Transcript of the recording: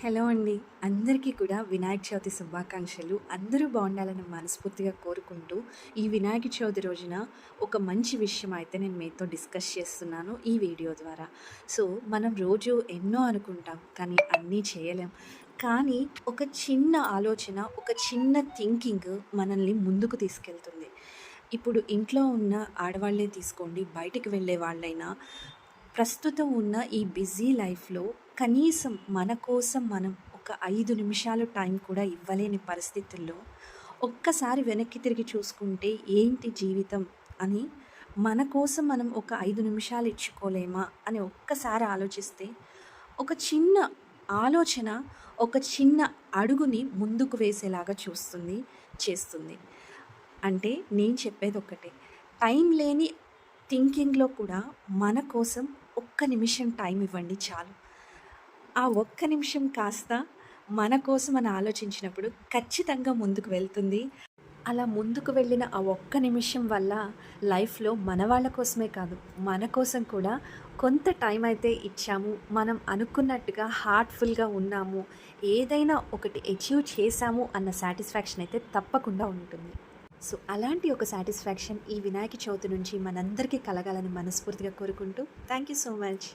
Hello అండి. అందరికీ కూడా వినాయక చవితి శుభాకాంక్షలు. అందరూ బాగుండాలని మనస్ఫూర్తిగా కోరుకుంటూ, ఈ వినాయక చవితి రోజున ఒక మంచి విషయం అయితే నేను మీతో డిస్కస్ చేస్తున్నాను ఈ వీడియో ద్వారా. సో, మనం రోజు ఎన్నో అనుకుంటాం, కానీ అన్నీ చేయలేం. కానీ ఒక చిన్న ఆలోచన, ఒక చిన్న థింకింగ్ మనల్ని ముందుకు తీసుకెళ్తుంది. ఇప్పుడు ఇంట్లో ఉన్న ఆడవాళ్ళే తీసుకోండి, బయటికి వెళ్ళే వాళ్ళైనా ప్రస్తుతం ఉన్న ఈ బిజీ లైఫ్‌లో కనీసం మన కోసం మనం ఒక 5 నిమిషాలు టైం కూడా ఇవ్వలేని పరిస్థితుల్లో, ఒక్కసారి వెనక్కి తిరిగి చూసుకుంటే ఏంటి జీవితం అని మన కోసం మనం ఒక 5 నిమిషాలు ఇచ్చుకోలేమా అని ఒక్కసారి ఆలోచిస్తే, ఒక చిన్న ఆలోచన, ఒక చిన్న అడుగుని ముందుకు వేసేలాగా చేస్తుంది. అంటే నేను చెప్పేదొక్కటే. టైం లేని థింకింగ్‌లో కూడా మన కోసం ఒక్క నిమిషం టైం ఇవ్వండి చాలు. ఆ ఒక్క నిమిషం కాస్త మన కోసం అని ఆలోచించినప్పుడు ఖచ్చితంగా ముందుకు వెళ్తుంది. అలా ముందుకు వెళ్ళిన ఆ ఒక్క నిమిషం వల్ల లైఫ్‌లో మన వాళ్ళ కోసమే కాదు, మన కోసం కూడా కొంత టైం అయితే ఇచ్చాము. మనం అనుకున్నట్టుగా హార్ట్‌ఫుల్‌గా ఉన్నాము. ఏదైనా ఒకటి అచీవ్ చేశాము అన్న సాటిస్ఫాక్షన్ అయితే తప్పకుండా ఉంటుంది. సో, అలాంటి ఒక సాటిస్ఫాక్షన్ ఈ వినాయక చవితి నుంచి మనందరికీ కలగాలని మనస్ఫూర్తిగా కోరుకుంటూ థ్యాంక్ యూ సో మచ్.